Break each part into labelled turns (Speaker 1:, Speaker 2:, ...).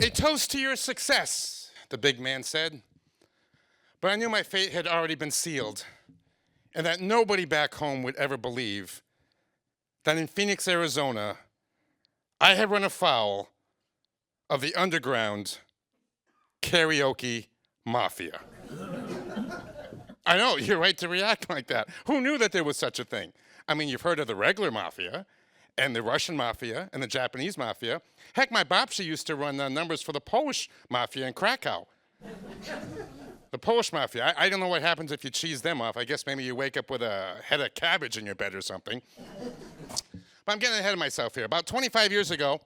Speaker 1: A toast to your success, the big man said. But I knew my fate had already been sealed, and that nobody back home would ever believe that in Phoenix, Arizona, I had run afoul of the underground karaoke mafia. I know, you're right to react like that. Who knew that there was such a thing? I mean, you've heard of the regular mafia, and the Russian mafia, and the Japanese mafia. Heck, my babcia used to run numbers for the Polish mafia in Krakow. The Polish mafia, I don't know what happens if you cheese them off. I guess maybe you wake up with a head of cabbage in your bed or something. But I'm getting ahead of myself here. About 25 years ago,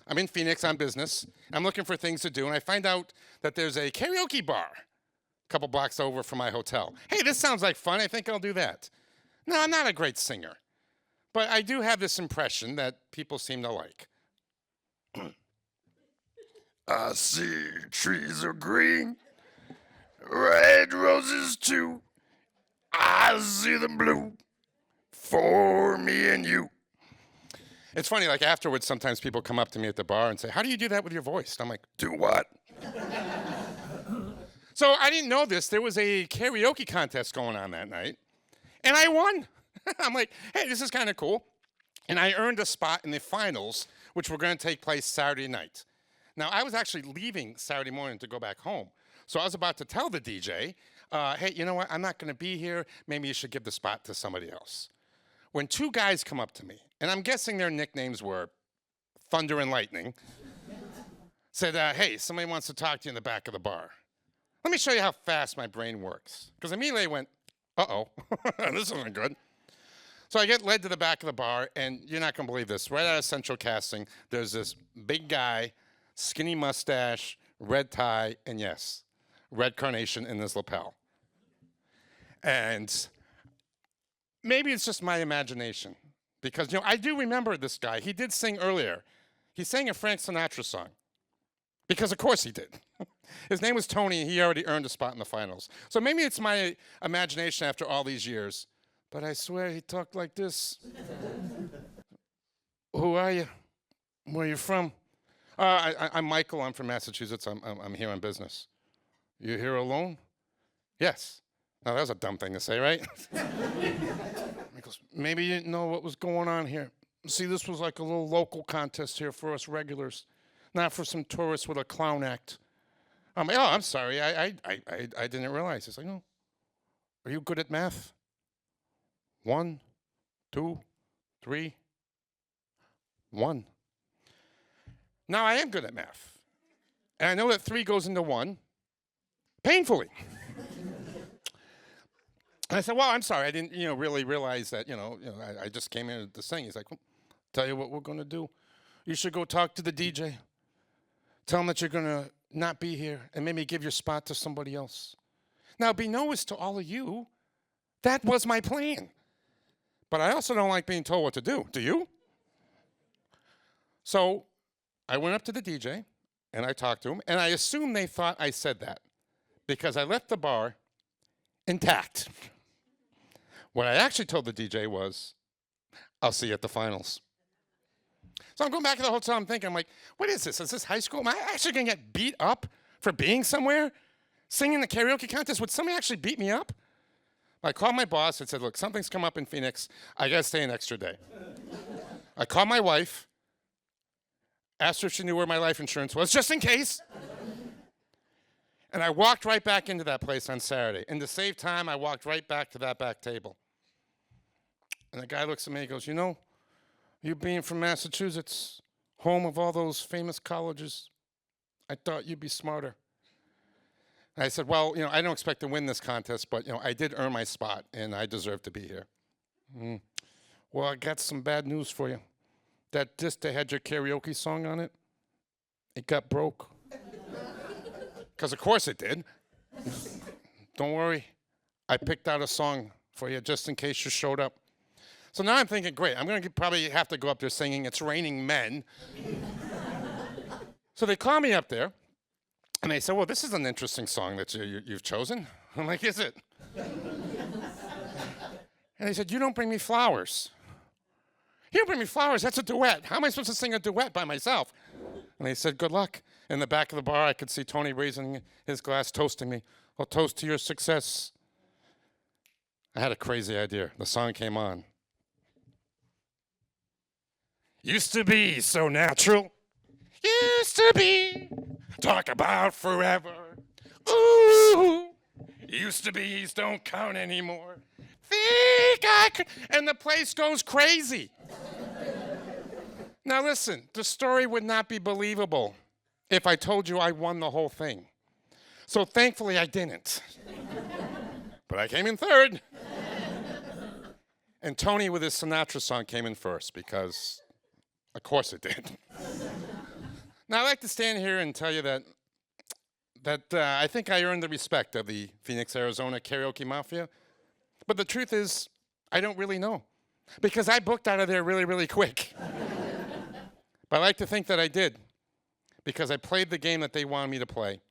Speaker 1: I'm in Phoenix on business. I'm looking for things to do, and I find out that there's a karaoke bar a couple blocks over from my hotel. Hey, this sounds like fun. I think I'll do that. No, I'm not a great singer, but I do have this impression that people seem to like. I see trees are green, red roses too. I see them blue for me and you. It's funny, like afterwards, sometimes people come up to me at the bar and say, how do you do that with your voice? And I'm like, do what? So I didn't know this. There was a karaoke contest going on that night, and I won. I'm like, hey, this is kind of cool. And I earned a spot in the finals, which were going to take place Saturday night. Now, I was actually leaving Saturday morning to go back home. So I was about to tell the DJ, hey, you know what? I'm not going to be here. Maybe you should give the spot to somebody else. When two guys come up to me, and I'm guessing their nicknames were Thunder and Lightning, said, hey, somebody wants to talk to you in the back of the bar. Let me show you how fast my brain works. Because immediately I went, uh-oh, this isn't good. So I get led to the back of the bar, and you're not going to believe this. Right out of central casting, there's this big guy, skinny mustache, red tie, and yes, red carnation in his lapel. And maybe it's just my imagination. Because, I do remember this guy. He did sing earlier. He sang a Frank Sinatra song. Because, of course, he did. His name was Tony, and he already earned a spot in the finals. So maybe it's my imagination after all these years. But I swear he talked like this. Who are you? Where are you from? I'm Michael. I'm from Massachusetts. I'm here on business. You here alone? Yes. Now, that was a dumb thing to say, right? He goes, maybe you didn't know what was going on here. See, this was like a little local contest here for us regulars, not for some tourists with a clown act. I'm like, oh, I'm sorry. I didn't realize. He's like, no. Are you good at math? 1, 2, 3, 1. Now, I am good at math. And I know that 3 goes into 1 painfully. And I said, well, I'm sorry. I didn't, really realize that, I just came in to sing. He's like, well, tell you what we're going to do. You should go talk to the DJ. Tell him that you're going to not be here and maybe give your spot to somebody else. Now, be noticed to all of you, that was my plan. But I also don't like being told what to do. Do you? So I went up to the DJ, and I talked to him, and I assume they thought I said that because I left the bar intact. What I actually told the DJ was, I'll see you at the finals. So I'm going back to the hotel. I'm thinking, I'm like, what is this? Is this high school? Am I actually going to get beat up for being somewhere? Singing the karaoke contest? Would somebody actually beat me up? I called my boss and said, look, something's come up in Phoenix. I got to stay an extra day. I called my wife, asked her if she knew where my life insurance was, just in case. And I walked right back into that place on Saturday. And to save time, I walked right back to that back table. And the guy looks at me and goes, you being from Massachusetts, home of all those famous colleges, I thought you'd be smarter. And I said, well, I don't expect to win this contest, but, I did earn my spot, and I deserve to be here. Well, I got some bad news for you. That disc that had your karaoke song on it, it got broke. Because of course it did. Don't worry. I picked out a song for you just in case you showed up. So now I'm thinking, great, I'm going to probably have to go up there singing It's Raining Men. So they call me up there, and they said, well, this is an interesting song that you've chosen. I'm like, is it? And they said, you don't bring me flowers. You don't bring me flowers, that's a duet. How am I supposed to sing a duet by myself? And they said, good luck. In the back of the bar, I could see Tony raising his glass, toasting me. I'll toast to your success. I had a crazy idea. The song came on. Used to be so natural. Used to be. Talk about forever. Ooh. Used to be's don't count anymore. Think I could. And the place goes crazy. Now listen, the story would not be believable if I told you I won the whole thing. So thankfully I didn't. But I came in third. And Tony with his Sinatra song came in first because, of course it did. Now I'd like to stand here and tell you that I think I earned the respect of the Phoenix, Arizona karaoke mafia. But the truth is, I don't really know. Because I booked out of there really, really quick. But I like to think that I did. Because I played the game that they wanted me to play.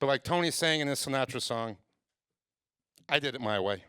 Speaker 1: But like Tony sang in his Sinatra song, I did it my way.